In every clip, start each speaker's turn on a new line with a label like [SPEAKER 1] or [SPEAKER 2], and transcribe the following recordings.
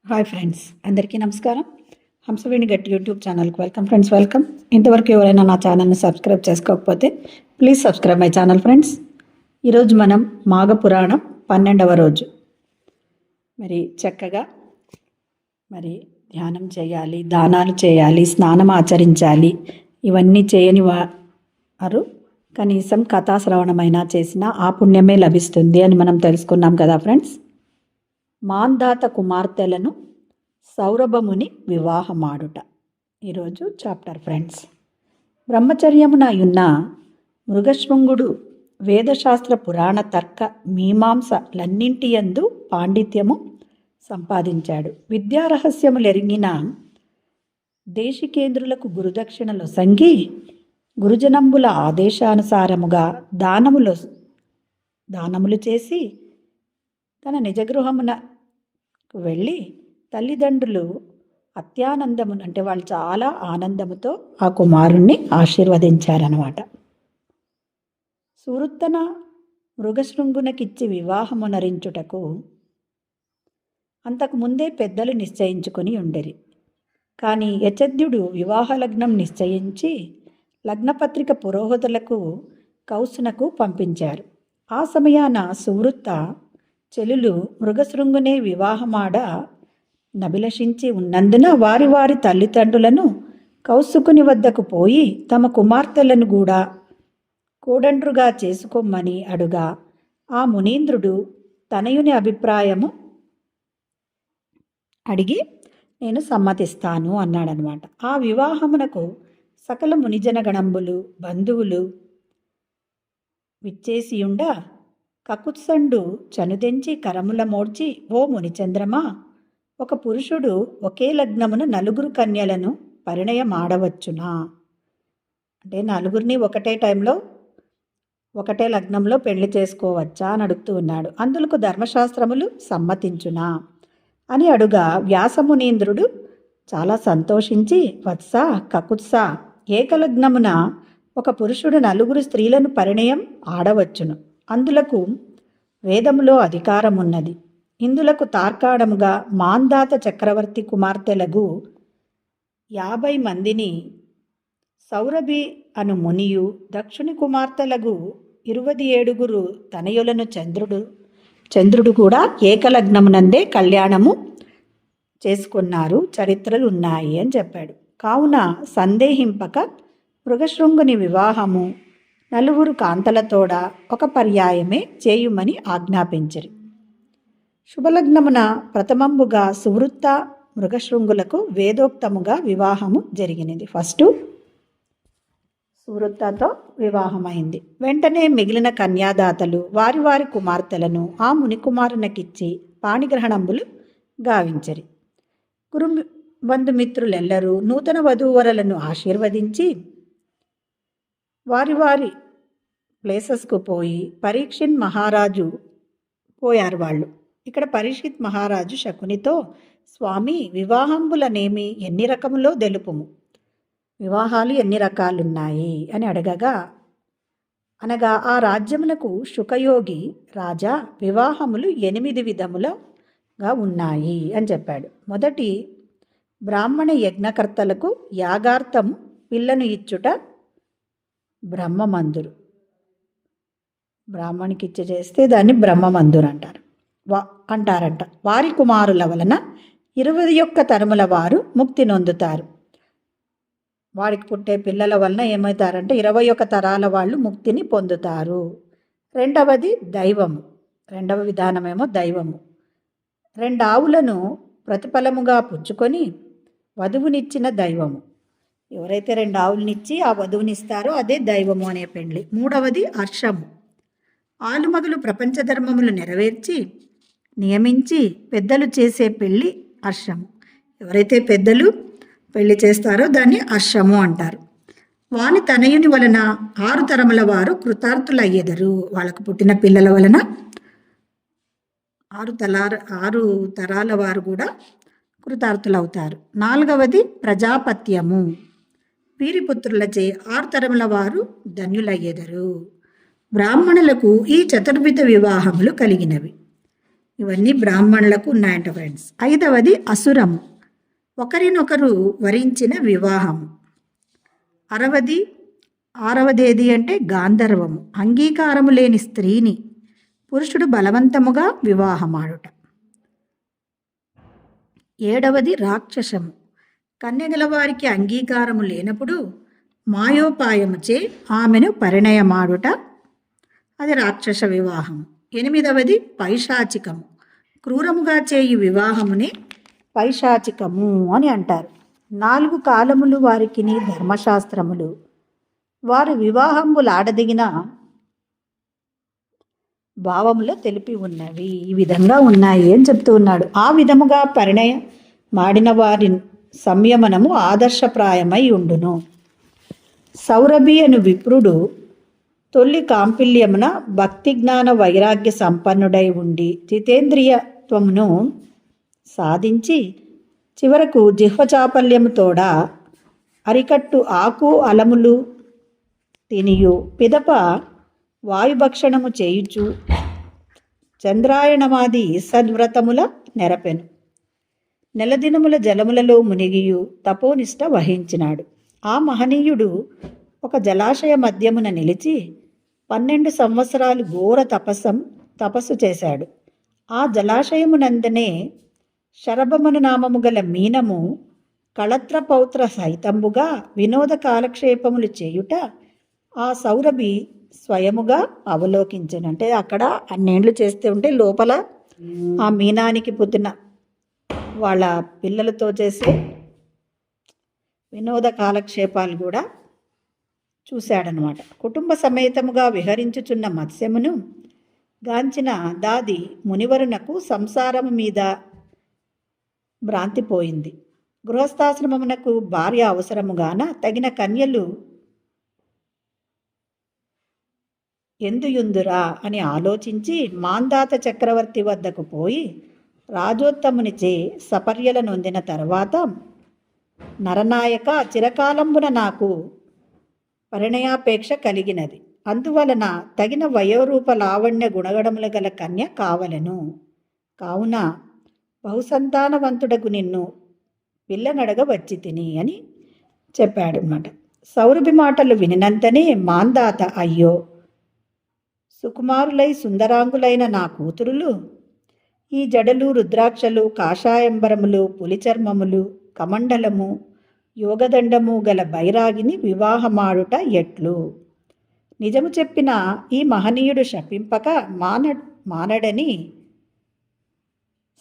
[SPEAKER 1] Hi friends, అందరికీ నమస్కారం. హంసవేణి గట్టి యూట్యూబ్ ఛానల్కి వెల్కమ్. ఇంతవరకు ఎవరైనా నా ఛానల్ని సబ్స్క్రైబ్ చేసుకోకపోతే please subscribe my channel friends. ఈరోజు మనం మాఘపురాణం 12వ రోజు. చక్కగా ధ్యానం చేయాలి, దానాలు చేయాలి, స్నానం ఆచరించాలి. ఇవన్నీ చేయని వారు కనీసం కథాశ్రవణమైనా చేసినా ఆ పుణ్యమే లభిస్తుంది అని మనం తెలుసుకున్నాం కదా ఫ్రెండ్స్. మాంధాత కుమార్తెలను సౌరభముని వివాహమాడుట ఈరోజు చాప్టర్ ఫ్రెండ్స్. బ్రహ్మచర్యమునయున్న మృగశృంగుడు వేదశాస్త్ర పురాణ తర్క మీమాంసలన్నింటియందు పాండిత్యము సంపాదించాడు. విద్యారహస్యములెరిగిన దేశికేంద్రులకు గురుదక్షిణలు సంగి గురుజనంబుల ఆదేశానుసారముగా దానములు చేసి తన నిజగృహమునకు వెళ్ళి తల్లిదండ్రులు అత్యానందము అంటే వాళ్ళు చాలా ఆనందముతో ఆ కుమారుణ్ణి ఆశీర్వదించారనమాట. సువృత్తన మృగశృంగునకిచ్చి వివాహమునరించుటకు అంతకుముందే పెద్దలు నిశ్చయించుకొని ఉండెరి. కానీ యచద్యుడు వివాహ లగ్నం నిశ్చయించి లగ్నపత్రిక పురోహితులకు కౌసునకు పంపించారు. ఆ సమయాన సువృత్త చెలులు మృగశృంగునే వివాహమాడ నభిలషించి ఉన్నందున వారి తల్లిదండ్రులను కౌసుకుని వద్దకు పోయి తమ కుమార్తెలను కూడా కోడండ్రుగా చేసుకోమని అడుగా ఆ మునీంద్రుడు తనయుని అభిప్రాయము అడిగి నేను సమ్మతిస్తాను అన్నాడనమాట. ఆ వివాహమునకు సకల మునిజనగణంబులు బంధువులు విచ్చేసియుండ కకుత్సండు చనుదెంచి కరముల మోడ్చి, ఓ మునిచంద్రమా, ఒక పురుషుడు ఒకే లగ్నమున నలుగురు కన్యలను పరిణయమాడవచ్చునా? అంటే నలుగురిని ఒకటే టైంలో ఒకటే లగ్నంలో పెళ్లి చేసుకోవచ్చా అని అడుగుతూ ఉన్నాడు. అందులకు ధర్మశాస్త్రములు సమ్మతించునా అని అడుగా వ్యాసమునీంద్రుడు చాలా సంతోషించి, వత్స కకుత్స, ఏకలగ్నమున ఒక పురుషుడు నలుగురు స్త్రీలను పరిణయం ఆడవచ్చును. అందులకు వేదములో అధికారమున్నది. ఇందులకు తార్కాణముగా మాంధాత చక్రవర్తి కుమార్తెలగు 50 మందిని సౌరభి అను మునియు దక్షుని కుమార్తెలగు 27 తనయులను చంద్రుడు కూడా ఏకలగ్నమునందే కళ్యాణము చేసుకున్నారు, చరిత్రలు ఉన్నాయి అని చెప్పాడు. కావున సందేహింపక మృగశృంగుని వివాహము నలుగురు కాంతలతోడ ఒక పర్యాయమే చేయుమని ఆజ్ఞాపించిరి. శుభలగ్నమున ప్రథమంబుగా సువృత్త మృగశృంగులకు వేదోక్తముగా వివాహము జరిగినది. ఫస్ట్ సువృత్తతో వివాహమైంది. వెంటనే మిగిలిన కన్యాదాతలు వారి కుమార్తెలను ఆ మునికుమారునకిచ్చి పాణిగ్రహణంబులు గావించరి. గురు బంధుమిత్రులెల్లరూ నూతన వధూవరులను ఆశీర్వదించి వారి ప్లేసెస్కు పోయి పరీక్షిత్ మహారాజు పోయారు. వాళ్ళు ఇక్కడ పరీక్షిత్ మహారాజు శకునితో, స్వామి, వివాహంబులనేమి ఎన్ని రకములో తెలుపుము, వివాహాలు ఎన్ని రకాలున్నాయి అని అనగా ఆ రాజ్యమునకు శుకయోగి రాజా వివాహములు 8 విధములుగా ఉన్నాయి అని చెప్పాడు. మొదటి, బ్రాహ్మణ యజ్ఞకర్తలకు యాగార్థము పిల్లను ఇచ్చుట బ్రహ్మమందురు. బ్రాహ్మణికి ఇచ్చి చేస్తే దాన్ని బ్రహ్మమందురు అంటారంట. వారి కుమారుల వలన 21 తరముల వారు ముక్తి నొందుతారు. వాడికి పుట్టే పిల్లల వలన ఏమవుతారంటే 21 తరాల వాళ్ళు ముక్తిని పొందుతారు. రెండవది దైవము. రెండవ విధానమేమో దైవము. 2 ఆవులను ప్రతిఫలముగా పుచ్చుకొని వధువునిచ్చిన దైవము. ఎవరైతే 2 ఆవులనిచ్చి ఆ వధువునిస్తారో అదే దైవము అనే పెండ్లి. మూడవది హర్షము. ఆలుమగలు ప్రపంచ ధర్మములు నెరవేర్చి నియమించి పెద్దలు చేసే పెళ్ళి హర్షము. ఎవరైతే పెద్దలు పెళ్లి చేస్తారో దాన్ని హర్షము అంటారు. వాని తనయుని వలన 6 తరముల వారు కృతార్థులయ్యెదరు. వాళ్ళకు పుట్టిన పిల్లల వలన 6 తరాల వారు కూడా కృతార్థులవుతారు. 4వది ప్రజాపత్యము. వీరి పుత్రులచే 6 తరముల వారు ధన్యులయ్యెదరు. బ్రాహ్మణులకు ఈ చతుర్విధ వివాహములు కలిగినవి. ఇవన్నీ బ్రాహ్మణులకు ఉన్నాయంట ఫ్రెండ్స్. 5వది అసురము, ఒకరినొకరు వరించిన వివాహము. 6వది ఏది అంటే గాంధర్వము, అంగీకారము లేని స్త్రీని పురుషుడు బలవంతముగా వివాహమాడుట. 7వది రాక్షసము, కన్యగల వారికి అంగీకారము లేనప్పుడు మాయోపాయముచే ఆమెను పరిణయమాడుట, అది రాక్షస వివాహము. 8వది పైశాచికము, క్రూరముగా చేయు వివాహముని పైశాచికము అని అంటారు. 4 కాలములు వారికిని ధర్మశాస్త్రములు, వారు వివాహములాడదిగిన భావములో తెలిపి ఉన్నవి, ఈ విధంగా ఉన్నాయి అని చెప్తూ ఉన్నాడు. ఆ విధముగా పరిణయమాడిన వారి సంయమనము ఆదర్శప్రాయమై ఉండును. సౌరభి అను విప్రుడు తొల్లి కాంపిల్యమున భక్తి జ్ఞాన వైరాగ్య సంపన్నుడై ఉండి జితేంద్రియత్వమును సాధించి చివరకు జిహ్వచాపల్యము తోడ అరికట్టు ఆకు అలములు తినియు పిదప వాయుభక్షణము చేయుచు చంద్రాయణమాది సద్వ్రతముల నెరపెను. నెలదినముల జలములలో మునిగియు తపోనిష్ట వహించినాడు. ఆ మహనీయుడు ఒక జలాశయ మధ్యమున నిలిచి 12 సంవత్సరాలు ఘోర తపస్సు చేశాడు. ఆ జలాశయమునందనే శరభమను నామము గల మీనము కళత్ర పౌత్ర సహితంబుగా వినోద కాలక్షేపములు చేయుట ఆ సౌరభి స్వయముగా అవలోకించను. అంటే అక్కడ అన్నేండ్లు చేస్తూ ఉంటే లోపల ఆ మీనానికి పుట్టిన వాళ్ళ పిల్లలతో చేసే వినోద కాలక్షేపాలు కూడా చూశాడనమాట. కుటుంబ సమేతముగా విహరించుచున్న మత్స్యమును గాంచిన దాది మునివరునకు సంసారము మీద భ్రాంతిపోయింది. గృహస్థాశ్రమమునకు భార్య అవసరముగాన తగిన కన్యలు ఎందుయుందురా అని ఆలోచించి మాందాత చక్రవర్తి వద్దకు పోయి రాజోత్తమునిచే సపర్యల నొందిన తర్వాత, నరనాయక, చిరకాలంబున నాకు పరిణయాపేక్ష కలిగినది, అందువలన తగిన వయోరూప లావణ్య గుణగణముల గల కన్య కావలను, కావున బహుసంతానవంతుడకు నిన్ను పిల్లనడగ వచ్చి తిని అని చెప్పాడనమాట. సౌరభి మాటలు వినినంతనే మాందాత, అయ్యో, సుకుమారులై సుందరాంగులైన నా కూతురులు ఈ జడలు, రుద్రాక్షలు, కాషాయంబరములు, పులిచర్మములు, కమండలము, యోగదండము గల బైరాగిని వివాహమాడుట ఎట్లు? నిజము చెప్పిన ఈ మహనీయుడు శపింపక మానడని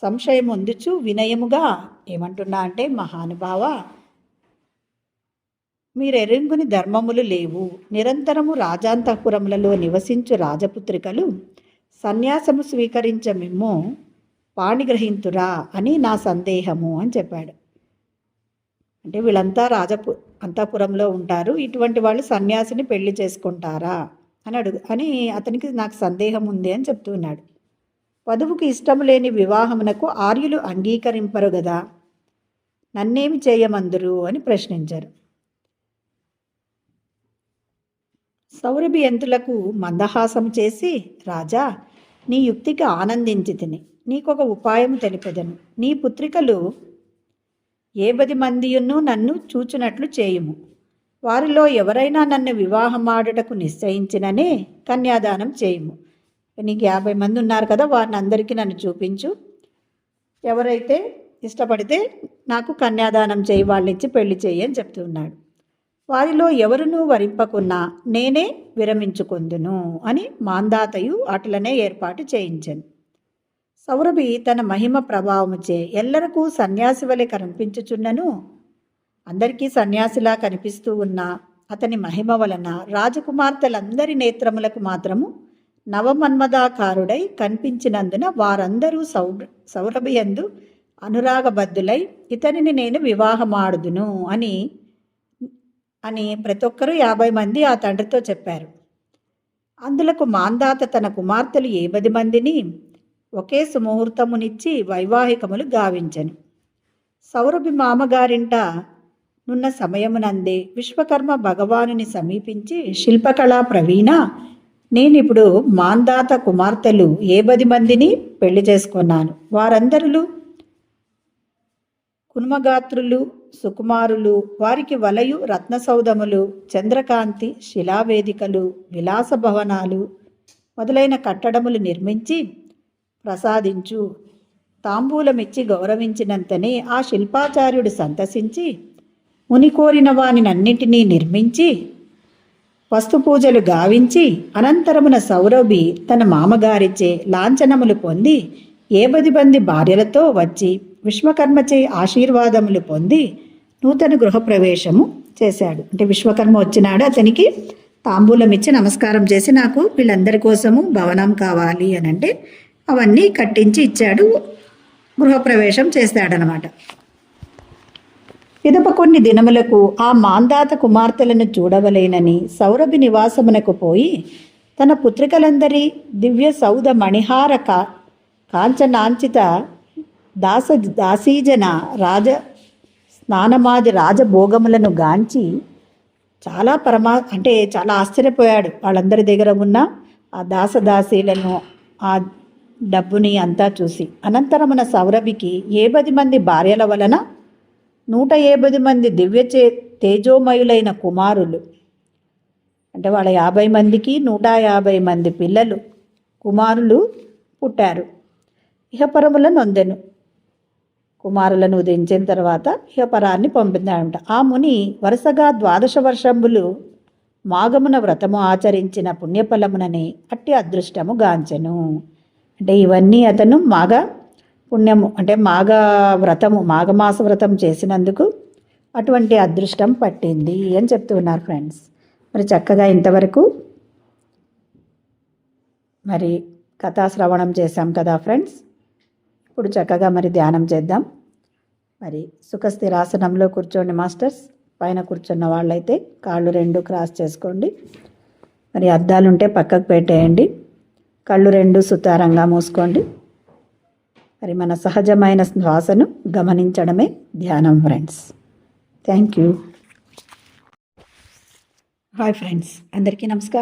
[SPEAKER 1] సంశయం పొందుచు వినయముగా ఏమంటున్నా అంటే, మహానుభావ, మీరెరుంగుని ధర్మములు లేవు. నిరంతరము రాజాంతఃపురములలో నివసించు రాజపుత్రికలు సన్యాసము స్వీకరించమిమ్ము పాణిగ్రహింతురా అని నా సందేహము అని చెప్పాడు. అంటే వీళ్ళంతా అంతఃపురంలో ఉంటారు, ఇటువంటి వాళ్ళు సన్యాసిని పెళ్లి చేసుకుంటారా అని అతనికి నాకు సందేహం ఉంది అని చెప్తున్నాడు. వధువుకి ఇష్టము లేని వివాహమునకు ఆర్యులు అంగీకరింపరు గదా, నన్నేమి చేయమందురు అని ప్రశ్నించారు. సౌరభి ఎంతులకు మందహాసం చేసి, రాజా, నీ యుక్తికి ఆనందించి తిని నీకొక ఉపాయము తెలిపెదను. నీ పుత్రికలు 10 మందియును నన్ను చూచునట్లు చేయుము. వారిలో ఎవరైనా నన్ను వివాహమాడుటకు నిశ్చయించిననే కన్యాదానం చేయుము. నీకు 50 మంది ఉన్నారు కదా, వారిని అందరికీ నన్ను చూపించు. ఎవరైతే ఇష్టపడితే నాకు కన్యాదానం చేయి, వాళ్ళిచ్చి పెళ్లి చేయి అని చెప్తున్నాడు. వారిలో ఎవరునూ వరింపకున్నా నేనే విరమించుకొందును అని మాందాతయు అట్లనే ఏర్పాటు చేయించెను. సౌరభి తన మహిమ ప్రభావముచే ఎల్లరకు సన్యాసి వలె కనిపించుచున్నను, అందరికీ సన్యాసిలా కనిపిస్తూ ఉన్న అతని మహిమ వలన రాజకుమార్తెలందరి నేత్రములకు మాత్రము నవమన్మదాకారుడై కనిపించినందున వారందరూ సౌరభి యందు అనురాగబద్ధులై ఇతనిని నేను వివాహమాడుదును అని ప్రతి ఒక్కరూ 50 మంది ఆ తండ్రితో చెప్పారు. అందులకు మాందాత తన కుమార్తెలు 10 మందిని ఒకే సుముహూర్తమునిచ్చి వైవాహికములు గావించెను. సౌరభి మామగారింట నున్న సమయమునందే విశ్వకర్మ భగవానుని సమీపించి, శిల్పకళా ప్రవీణ, నేను ఇప్పుడు మాందాత కుమార్తెలు 10 మందిని పెళ్లి చేసుకున్నాను. వారందరూ కున్మగాత్రులు, సుకుమారులు. వారికి వలయు రత్నసౌధములు, చంద్రకాంతి, శిలావేదికలు, విలాస భవనాలు మొదలైన కట్టడములు నిర్మించి ప్రసాదించు. తాంబూలమిచ్చి గౌరవించినంతనే ఆ శిల్పాచార్యుడు సంతసించి ముని కోరిన వానినన్నింటినీ నిర్మించి వస్తుపూజలు గావించి అనంతరమున సౌరభి తన మామగారిచే లాంఛనములు పొంది 10 మంది భార్యలతో వచ్చి విశ్వకర్మచే ఆశీర్వాదములు పొంది నూతన గృహప్రవేశము చేశాడు. అంటే విశ్వకర్మ వచ్చినాడు, అతనికి తాంబూలం ఇచ్చి నమస్కారం చేసి నాకు వీళ్ళందరి కోసము భవనం కావాలి అని అంటే అవన్నీ కట్టించి ఇచ్చాడు. గృహప్రవేశం చేశాడనమాట. పిదప కొన్ని దినములకు ఆ మాందాత కుమార్తెలను చూడవలేనని సౌరభి నివాసమునకు పోయి తన పుత్రికలందరి దివ్య సౌధ మణిహార కాంచనాంచిత దాసీజన స్నానమాది రాజభోగములను గాంచి చాలా చాలా ఆశ్చర్యపోయాడు. వాళ్ళందరి దగ్గర ఉన్న ఆ దాసదాసీలను, ఆ డబ్బుని అంతా చూసి. అనంతరమున సౌరభికి 10 మంది భార్యల వలన 150 మంది దివ్య తేజోమయులైన కుమారులు, అంటే వాళ్ళ 50 మందికి 150 మంది పిల్లలు కుమారులు పుట్టారు. ఇహపరముల నొందెను. కుమారులను ఉదయించిన తర్వాత ఇహపరాన్ని పంపించాడంట. ఆ ముని వరుసగా 12 వర్షంబులు మాఘమున వ్రతము ఆచరించిన పుణ్యఫలమునని అట్టి అదృష్టము గాంచెను. అంటే ఇవన్నీ అతను పుణ్యము అంటే మాఘమాస వ్రతం చేసినందుకు అటువంటి అదృష్టం పట్టింది అని చెప్తున్నారు ఫ్రెండ్స్. మరి చక్కగా ఇంతవరకు మరి కథాశ్రవణం చేశాం కదా ఫ్రెండ్స్. ఇప్పుడు చక్కగా మరి ధ్యానం చేద్దాం. మరి సుఖస్థిరాసనంలో కూర్చోండి మాస్టర్స్. పైన కూర్చున్న వాళ్ళైతే కాళ్ళు 2 క్రాస్ చేసుకోండి. మరి అద్దాలుంటే పక్కకు పెట్టేయండి. కళ్ళు 2 సుతారంగా మూసుకోండి. మరి మన సహజమైన శ్వాసను గమనించడమే ధ్యానం friends. Thank you. Hi friends, అందరికీ నమస్కారం.